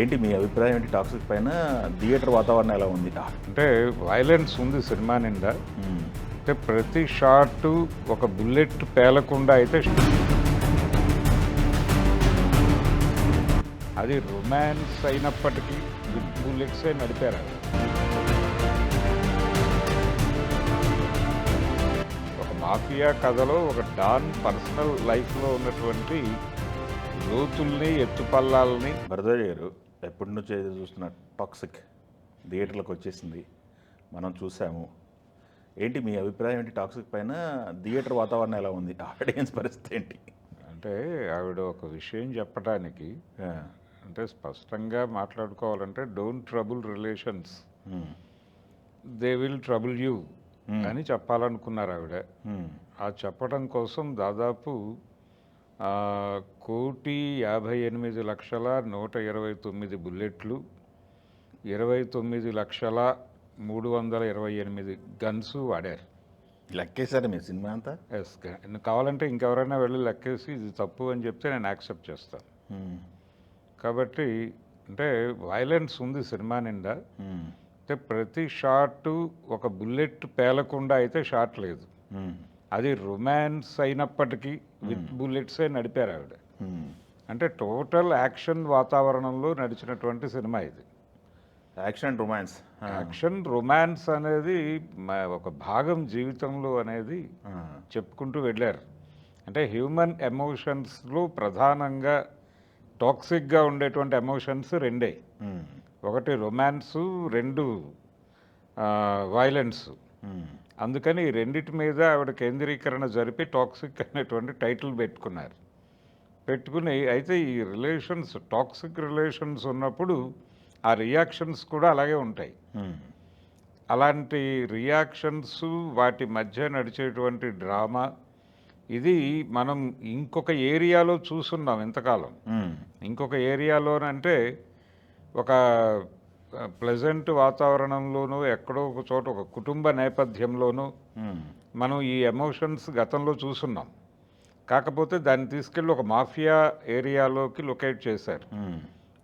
ఏంటి మీ అభిప్రాయం ఏంటి టాక్సిక్ పైన? థియేటర్ వాతావరణం ఎలా ఉంది? అంటే వైలెన్స్ ఉంది సినిమా నిండా. హ్మ్. అంటే ప్రతి షాట్ ఒక బుల్లెట్ పేలకుండా అయితే అది రొమాన్స్ అయినప్పటికీ విత్ బుల్లెట్సే నడిపారు. ఒక మాఫియా కథలో ఒక డాన్ పర్సనల్ లైఫ్లో ఉన్నటువంటి లోతుల్ని ఎత్తుపల్లాలని భరద్వాజ్ గారు ఎప్పటి నుంచో ఏదో చూస్తున్న టాక్సిక్ థియేటర్లకు వచ్చేసింది, మనం చూసాము. ఏంటి మీ అభిప్రాయం ఏంటి టాక్సిక్ పైన? థియేటర్ వాతావరణం ఎలా ఉంది? ఆడియన్స్ పరిస్థితి ఏంటి? అంటే ఆవిడ ఒక విషయం చెప్పడానికి, ఆ, అంటే స్పష్టంగా మాట్లాడుకోవాలంటే డోంట్ ట్రబుల్ రిలేషన్స్, హ్మ్, they will trouble you Hmm. అని చెప్పాలనుకున్నారు ఆవిడ. హ్మ్, ఆ చెప్పడం కోసం దాదాపు 1,58,129 బుల్లెట్లు, 29,328 గన్స్ వాడారు. లెక్కేశారు మీ సినిమా అంతా? ఎస్, కావాలంటే ఇంకెవరైనా వెళ్ళి లెక్కేసి ఇది తప్పు అని చెప్తే నేను యాక్సెప్ట్ చేస్తాను. హ్మ్, కాబట్టి అంటే వైలెన్స్ ఉంది సినిమా నిండా. హ్మ్, అంటే ప్రతి షాట్ ఒక బుల్లెట్ పేలకుండా అయితే షాట్ లేదు. హ్మ్, అది రొమాన్స్ అయినప్పటికీ విత్ బుల్లెట్సే నడిపారు ఆవిడ. హ్మ్. అంటే టోటల్ యాక్షన్ వాతావరణంలో నడిచినటువంటి సినిమా ఇది. Action and romance. Action romance అనేది ఒక భాగం జీవితంలో అనేది చెప్పుకుంటూ వెళ్ళారు. అంటే హ్యూమన్ ఎమోషన్స్లో ప్రధానంగా టాక్సిక్గా ఉండేటువంటి ఎమోషన్స్ రెండే. ఒకటి రొమాన్సు, రెండు వైలెన్స్. అందుకని ఈ రెండిటి మీద ఆవిడ కేంద్రీకరణ జరిపి టాక్సిక్ అనేటువంటి టైటిల్ పెట్టుకుని అయితే ఈ రిలేషన్స్, టాక్సిక్ రిలేషన్స్ ఉన్నప్పుడు ఆ రియాక్షన్స్ కూడా అలాగే ఉంటాయి. అలాంటి రియాక్షన్స్, వాటి మధ్య నడిచేటువంటి డ్రామా, ఇది మనం ఇంకొక ఏరియాలో చూస్తున్నాం ఇంతకాలం. ఇంకొక ఏరియాలోనంటే ఒక ప్లెజెంట్ వాతావరణంలోనూ, ఎక్కడో ఒక చోట ఒక కుటుంబ నేపథ్యంలోనూ మనం ఈ ఎమోషన్స్ గతంలో చూస్తున్నాం. కాకపోతే దాన్ని తీసుకెళ్ళి ఒక మాఫియా ఏరియాలోకి లొకేట్ చేశారు.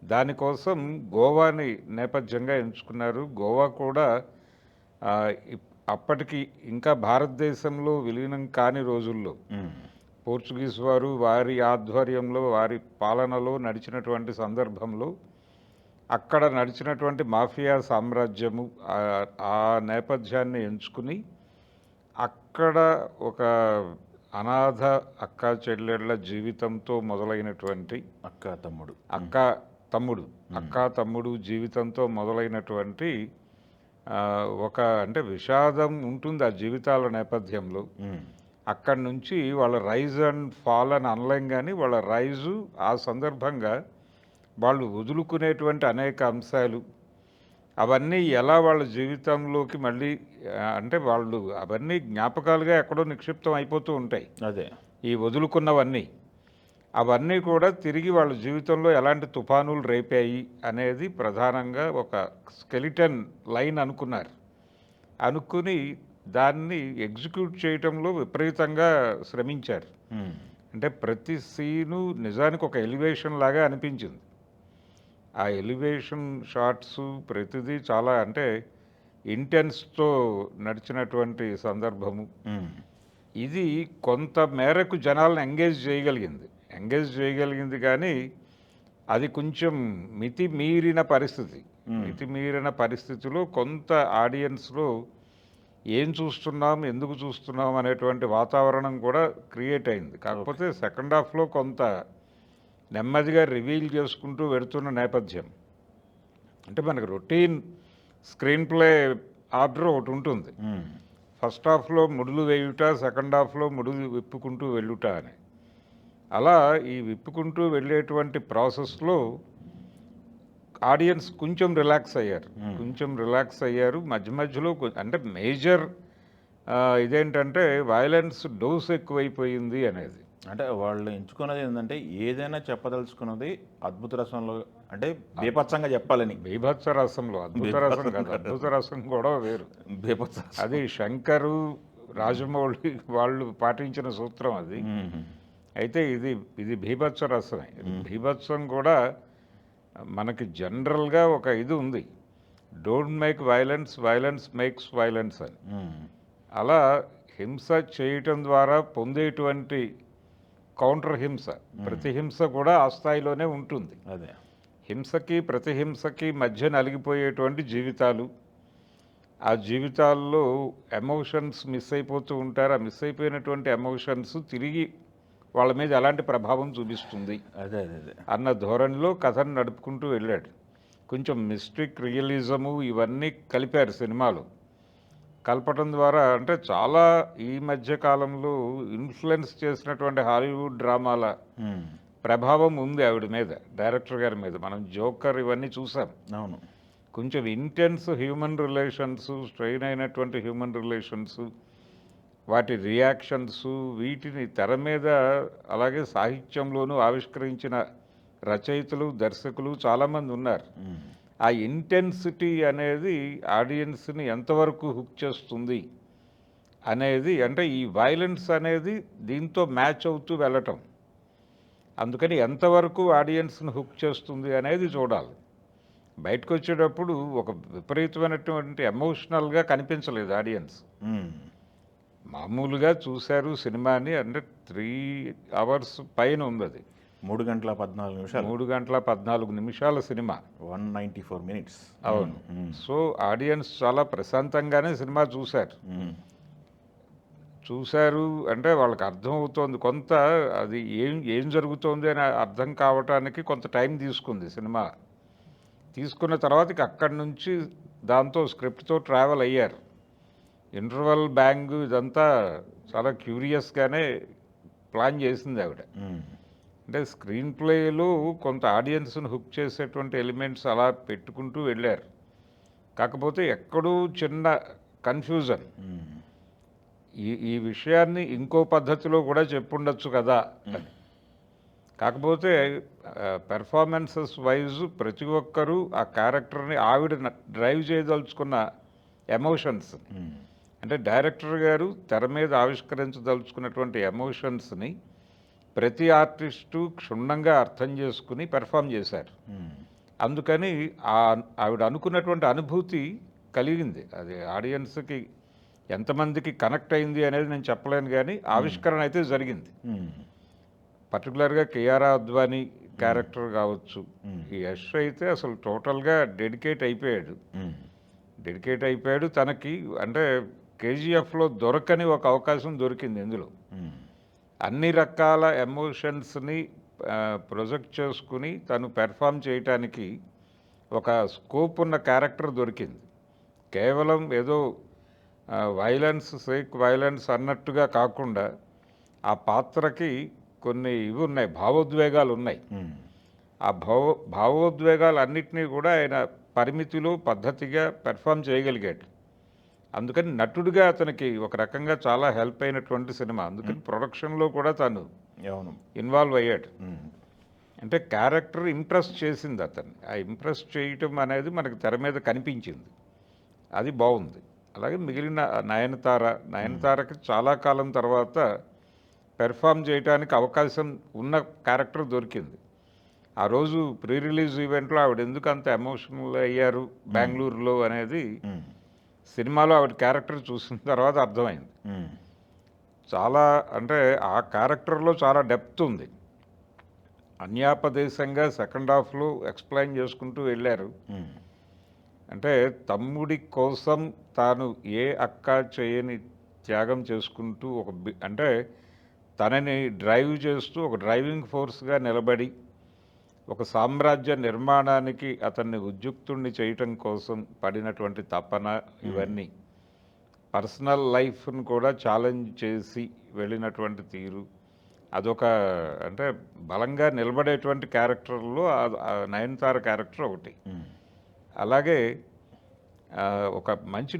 దానికోసం గోవాని నేపథ్యంగా ఎంచుకున్నారు. గోవా కూడా అప్పటికి ఇంకా భారతదేశంలో విలీనం కాని రోజుల్లో పోర్చుగీస్ వారు వారి ఆధ్వర్యంలో, వారి పాలనలో నడిచినటువంటి సందర్భంలో అక్కడ నడిచినటువంటి మాఫియా సామ్రాజ్యము, ఆ నేపథ్యాన్ని ఎంచుకుని అక్కడ ఒక అనాథ అక్క చెల్లెళ్ళ జీవితంతో మొదలైనటువంటి అక్క తమ్ముడు జీవితంతో మొదలైనటువంటి ఒక అంటే విషాదం ఉంటుంది ఆ జీవితాల నేపథ్యంలో. అక్కడి నుంచి వాళ్ళ రైజ్ అండ్ ఫాల్ అని అనలేం, కానీ వాళ్ళ రైజు ఆ సందర్భంగా వాళ్ళు వదులుకునేటువంటి అనేక అంశాలు, అవన్నీ ఎలా వాళ్ళ జీవితంలోకి మళ్ళీ అంటే వాళ్ళు అవన్నీ జ్ఞాపకాలుగా ఎక్కడో నిక్షిప్తం అయిపోతూ ఉంటాయి. అదే ఈ వదులుకున్నవన్నీ, అవన్నీ కూడా తిరిగి వాళ్ళ జీవితంలో ఎలాంటి తుఫానులు రేపాయి అనేది ప్రధానంగా ఒక స్కెలిటన్ లైన్ అనుకుని దాన్ని ఎగ్జిక్యూట్ చేయటంలో విపరీతంగా శ్రమించారు. అంటే ప్రతి సీను నిజానికి ఒక ఎలివేషన్ లాగా అనిపించింది. ఆ ఎలివేషన్ షాట్స్ ప్రతిదీ చాలా అంటే ఇంటెన్స్తో నడిచినటువంటి సందర్భము. ఇది కొంత మేరకు జనాలను ఎంగేజ్ చేయగలిగింది కానీ అది కొంచెం మితిమీరిన పరిస్థితిలో కొంత ఆడియన్స్లో ఏం చూస్తున్నాం, ఎందుకు చూస్తున్నాం అనేటువంటి వాతావరణం కూడా క్రియేట్ అయింది. కాకపోతే సెకండ్ హాఫ్లో కొంత నెమ్మదిగా రివీల్ చేసుకుంటూ వెళుతున్న నేపథ్యం. అంటే మనకు రొటీన్ స్క్రీన్ ప్లే ఆర్డర్ ఒకటి ఉంటుంది. ఫస్ట్ హాఫ్లో ముడులు వేయుట, సెకండ్ హాఫ్లో ముడులు విప్పుకుంటూ వెళ్ళుట అని. అలా ఈ విప్పుకుంటూ వెళ్ళేటువంటి ప్రాసెస్లో ఆడియన్స్ కొంచెం రిలాక్స్ అయ్యారు. మధ్యలో అంటే మేజర్ ఇదేంటంటే వైలెన్స్ డోస్ ఎక్కువైపోయింది అనేది. అంటే వాళ్ళు ఎంచుకున్నది ఏంటంటే ఏదైనా చెప్పదలుచుకున్నది అద్భుత రసంలో, అంటే బీభత్సంగా చెప్పాలని. బీభత్స రసంలో, అద్భుత రసం కాదు, అద్భుత రసం కూడా వేరు. బీభత్స, అది శంకరు, రాజమౌళి వాళ్ళు పాటించిన సూత్రం అది. అయితే ఇది బీభత్స రసమే. బీభత్సం కూడా మనకి జనరల్గా ఒక ఇది ఉంది, don't make violence, violence makes violence అని. అలా హింస చేయటం ద్వారా పొందేటువంటి కౌంటర్ హింస, ప్రతిహింస కూడా ఆ స్థాయిలోనే ఉంటుంది. అదే. హింసకి ప్రతిహింసకి మధ్య నలిగిపోయేటువంటి జీవితాలు, ఆ జీవితాల్లో ఎమోషన్స్ మిస్ అయిపోతూ ఉంటారు. ఆ మిస్ అయిపోయినటువంటి ఎమోషన్స్ తిరిగి వాళ్ళ మీద ఎలాంటి ప్రభావం చూపిస్తుంది అదే అదే అదే అన్న ధోరణిలో కథను నడుపుకుంటూ వెళ్ళాడు. కొంచెం మిస్టిక్ రియలిజము ఇవన్నీ కలిపారు సినిమాలో. కలపటం ద్వారా అంటే చాలా ఈ మధ్య కాలంలో ఇన్ఫ్లుయెన్స్ చేసినటువంటి హాలీవుడ్ డ్రామాల ప్రభావం ఉంది ఆవిడ మీద, డైరెక్టర్ గారి మీద. మనం జోకర్ ఇవన్నీ చూసాం. అవును. కొంచెం ఇంటెన్స్ హ్యూమన్ రిలేషన్స్, స్ట్రెయిన్ అయినటువంటి హ్యూమన్ రిలేషన్స్, వాటి రియాక్షన్స్, వీటిని తెర మీద అలాగే సాహిత్యంలోనూ ఆవిష్కరించిన రచయితలు, దర్శకులు చాలామంది ఉన్నారు. ఆ ఇంటెన్సిటీ అనేది ఆడియన్స్ని ఎంతవరకు హుక్ చేస్తుంది అనేది, అంటే ఈ వైలెన్స్ అనేది దీంతో మ్యాచ్ అవుతూ వెళ్ళటం, అందుకని ఎంతవరకు ఆడియన్స్ని హుక్ చేస్తుంది అనేది చూడాలి. బయటకు వచ్చేటప్పుడు ఒక విపరీతమైనటువంటి ఎమోషనల్గా కనిపించలేదు ఆడియన్స్. మామూలుగా చూశారు సినిమాని, అంటే 3 hours పైన ఉంది అది. 3 గంటల 14 నిమిషాలు. 3 గంటల 14 నిమిషాల సినిమా. 194 minutes. అవును. సో ఆడియన్స్ చాలా ప్రశాంతంగానే సినిమా చూశారు అంటే వాళ్ళకి అర్థమవుతోంది. కొంత అది ఏం జరుగుతోంది అని అర్థం కావటానికి కొంత టైం తీసుకుంది సినిమా. తీసుకున్న తర్వాత అక్కడి నుంచి దాంతో స్క్రిప్ట్తో ట్రావెల్ అయ్యారు. ఇంటర్వల్ బ్యాంగ్ ఇదంతా చాలా క్యూరియస్గానే ప్లాన్ చేసింది ఆవిడ. అంటే స్క్రీన్ ప్లేలో కొంత ఆడియన్స్ను హుక్ చేసేటువంటి ఎలిమెంట్స్ అలా పెట్టుకుంటూ వెళ్ళారు. కాకపోతే ఎక్కడూ చిన్న కన్ఫ్యూజన్, ఈ విషయాన్ని ఇంకో పద్ధతిలో కూడా చెప్పుండొచ్చు కదా అని. కాకపోతే పెర్ఫార్మెన్సెస్ వైజ్ ప్రతి ఒక్కరూ ఆ క్యారెక్టర్ని ఆవిడ డ్రైవ్ చేయదలుచుకున్న ఎమోషన్స్, అంటే డైరెక్టర్ గారు తెర మీద ఆవిష్కరించదలుచుకున్నటువంటి ఎమోషన్స్ని ప్రతి ఆర్టిస్టు క్షుణ్ణంగా అర్థం చేసుకుని పెర్ఫామ్ చేశారు. అందుకని ఆవిడ అనుకున్నటువంటి అనుభూతి కలిగింది. అది ఆడియన్స్కి ఎంతమందికి కనెక్ట్ అయింది అనేది నేను చెప్పలేను, కానీ ఆవిష్కరణ అయితే జరిగింది. పర్టికులర్గా కియారా అద్వానీ క్యారెక్టర్ కావచ్చు, ఈ యష్ అయితే అసలు టోటల్గా డెడికేట్ అయిపోయాడు. తనకి అంటే కేజీఎఫ్లో దొరకని ఒక అవకాశం దొరికింది ఇందులో. అన్ని రకాల ఎమోషన్స్ని ప్రొజెక్ట్ చేసుకుని తను పెర్ఫామ్ చేయటానికి ఒక స్కోప్ ఉన్న క్యారెక్టర్ దొరికింది. కేవలం ఏదో వైలెన్స్ అన్నట్టుగా కాకుండా ఆ పాత్రకి కొన్ని ఇవి ఉన్నాయి, భావోద్వేగాలు ఉన్నాయి. ఆ భావోద్వేగాలు అన్నిటినీ కూడా ఆయన పరిమితిలో పద్ధతిగా పెర్ఫామ్ చేయగలిగాడు. అందుకని నటుడిగా అతనికి ఒక రకంగా చాలా హెల్ప్ అయినటువంటి సినిమా. అందుకని ప్రొడక్షన్లో కూడా తను ఇన్వాల్వ్ అయ్యాడు. అంటే క్యారెక్టర్ ఇంప్రెస్ చేసింది అతన్ని. ఆ ఇంప్రెస్ చేయటం అనేది మనకు తెర మీద కనిపించింది, అది బాగుంది. అలాగే మిగిలిన నయనతారకి చాలా కాలం తర్వాత పెర్ఫామ్ చేయడానికి అవకాశం ఉన్న క్యారెక్టర్ దొరికింది. ఆ రోజు ప్రీ రిలీజ్ ఈవెంట్లో ఆవిడ ఎందుకు అంత ఎమోషనల్ అయ్యారు బెంగళూరులో అనేది సినిమాలో ఆవిడ క్యారెక్టర్ చూసిన తర్వాత అర్థమైంది. చాలా అంటే ఆ క్యారెక్టర్లో చాలా డెప్త్ ఉంది. అన్యాపదేశంగా సెకండ్ హాఫ్లో ఎక్స్ప్లెయిన్ చేసుకుంటూ వెళ్ళారు. అంటే తమ్ముడి కోసం తాను ఏ అక్క చేయని త్యాగం చేసుకుంటూ అంటే తనని డ్రైవ్ చేస్తూ ఒక డ్రైవింగ్ ఫోర్స్గా నిలబడి ఒక సామ్రాజ్య నిర్మాణానికి అతన్ని ఉద్యుక్తుణ్ణి చేయటం కోసం పడినటువంటి తపన, ఇవన్నీ పర్సనల్ లైఫ్ను కూడా ఛాలెంజ్ చేసి వెళ్ళినటువంటి తీరు, అదొక అంటే బలంగా నిలబడేటువంటి క్యారెక్టర్లో నయనతార క్యారెక్టర్ ఒకటి. అలాగే ఒక మంచి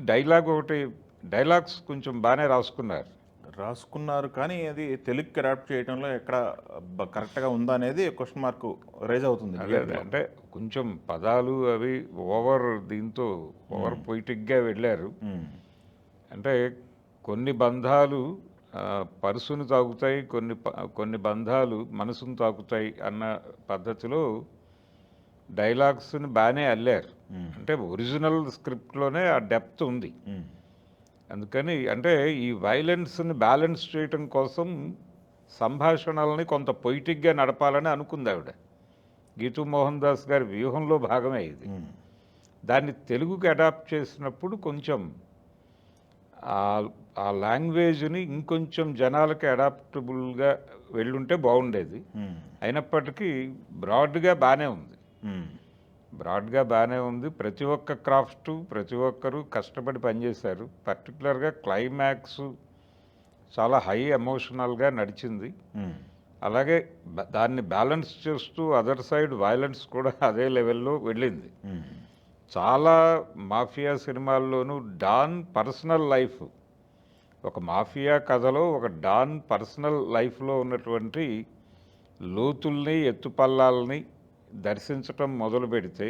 డైలాగ్స్ కొంచెం బాగానే రాసుకున్నారు, కానీ అది తెలుగుకి అడాప్ట్ చేయడంలో ఎక్కడ కరెక్ట్గా ఉందా అనేది క్వశ్చన్ మార్క్ రైజ్ అవుతుంది. అదే అంటే కొంచెం పదాలు అవి ఓవర్ పొయిటిక్గా వెళ్ళారు. అంటే కొన్ని బంధాలు పరుసును తాకుతాయి, కొన్ని బంధాలు మనసును తాకుతాయి అన్న పద్ధతిలో డైలాగ్స్ని బాగానే అల్లారు. అంటే ఒరిజినల్ స్క్రిప్ట్లోనే ఆ డెప్త్ ఉంది. అందుకని అంటే ఈ వైలెన్స్ని బ్యాలెన్స్ చేయటం కోసం సంభాషణల్ని కొంత పొయిటిక్గా నడపాలని అనుకుంది ఆవిడ. గీతూ మోహన్ దాస్ గారి వ్యూహంలో భాగమే ఇది. దాన్ని తెలుగుకి అడాప్ట్ చేసినప్పుడు కొంచెం ఆ లాంగ్వేజ్ని ఇంకొంచెం జనాలకి అడాప్టబుల్గా వెళ్ళుంటే బాగుండేది. అయినప్పటికీ బ్రాడ్గా బాగానే ఉంది. ప్రతి ఒక్క క్రాఫ్ట్ ప్రతి ఒక్కరూ కష్టపడి పనిచేశారు. పర్టికులర్గా క్లైమాక్స్ చాలా హై ఎమోషనల్గా నడిచింది. అలాగే దాన్ని బ్యాలెన్స్ చేస్తూ అదర్ సైడ్ వైలెన్స్ కూడా అదే లెవెల్లో వెళ్ళింది. చాలా మాఫియా సినిమాల్లోనూ డాన్ పర్సనల్ లైఫ్, ఒక మాఫియా కథలో ఒక డాన్ పర్సనల్ లైఫ్లో ఉన్నటువంటి లోతుల్ని ఎత్తుపల్లాలని దర్శించటం మొదలు పెడితే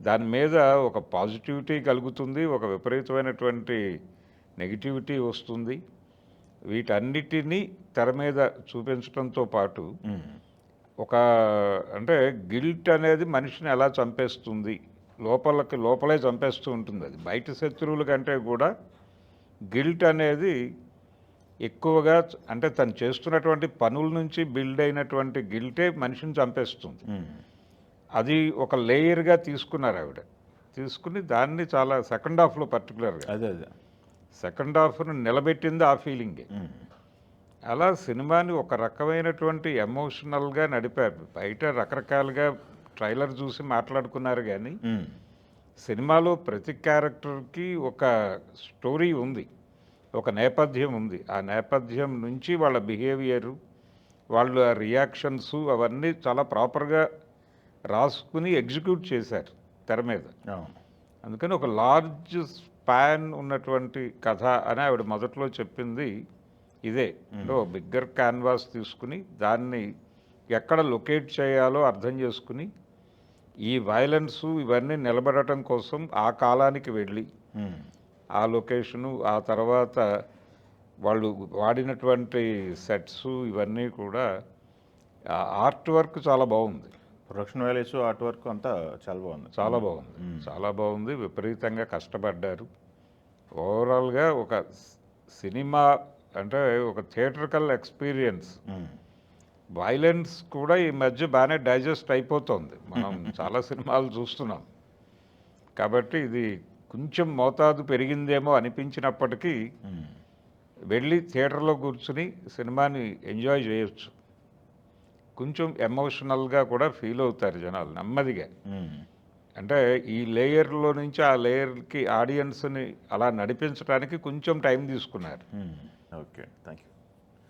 దాని మీద ఒక పాజిటివిటీ కలుగుతుంది, ఒక విపరీతమైనటువంటి నెగిటివిటీ వస్తుంది. వీటన్నిటినీ తెర మీద చూపించడంతో పాటు ఒక అంటే గిల్ట్ అనేది మనిషిని ఎలా చంపేస్తుంది, లోపలే చంపేస్తూ ఉంటుంది. అది బయట శత్రువుల కంటే కూడా గిల్ట్ అనేది ఎక్కువగా అంటే తను చేస్తున్నటువంటి పనుల నుంచి బిల్డ్ అయినటువంటి గిల్టే మనిషిని చంపేస్తుంది. అది ఒక లేయర్గా తీసుకున్నారు ఆవిడ. తీసుకుని దాన్ని చాలా సెకండ్ హాఫ్లో పర్టికులర్గా అదే సెకండ్ హాఫ్ను నిలబెట్టింది ఆ ఫీలింగే. అలా సినిమాని ఒక రకమైనటువంటి ఎమోషనల్గా నడిపారు. బయట రకరకాలుగా ట్రైలర్ చూసి మాట్లాడుకున్నారు కానీ సినిమాలో ప్రతి క్యారెక్టర్కి ఒక స్టోరీ ఉంది, ఒక నేపథ్యం ఉంది. ఆ నేపథ్యం నుంచి వాళ్ళ బిహేవియరు, వాళ్ళ రియాక్షన్స్ అవన్నీ చాలా ప్రాపర్గా రాసుకుని ఎగ్జిక్యూట్ చేశారు తెర మీద. అందుకని ఒక లార్జ్ స్పాన్ ఉన్నటువంటి కథ అని ఆవిడ మొదట్లో చెప్పింది ఇదే. బిగ్గర్ క్యాన్వాస్ తీసుకుని దాన్ని ఎక్కడ లొకేట్ చేయాలో అర్థం చేసుకుని ఈ వైలెన్సు ఇవన్నీ నిలబడటం కోసం ఆ కాలానికి వెళ్ళి ఆ లొకేషను, ఆ తర్వాత వాళ్ళు వాడినటువంటి సెట్స్ ఇవన్నీ కూడా ఆర్ట్ వర్క్ చాలా బాగుంది. ప్రొడక్షన్ వాల్యూస్ ఆర్ట్ వర్క్ అంతా చాలా బాగుంది. విపరీతంగా కష్టపడ్డారు. ఓవరాల్గా ఒక సినిమా అంటే ఒక థియేట్రికల్ ఎక్స్పీరియన్స్. వైలెన్స్ కూడా ఈ మధ్య బాగానే డైజెస్ట్ అయిపోతుంది. మనం చాలా సినిమాలు చూస్తున్నాం కాబట్టి ఇది కొంచెం మోతాదు పెరిగిందేమో అనిపించినప్పటికీ వెళ్ళి థియేటర్లో కూర్చుని సినిమాని ఎంజాయ్ చేయొచ్చు. కొంచెం ఎమోషనల్గా కూడా ఫీల్ అవుతారు జనాలు నెమ్మదిగా. అంటే ఈ లేయర్లో నుంచి ఆ లేయర్కి ఆడియన్స్ని అలా నడిపించడానికి కొంచెం టైం తీసుకున్నారు. Okay, thank you.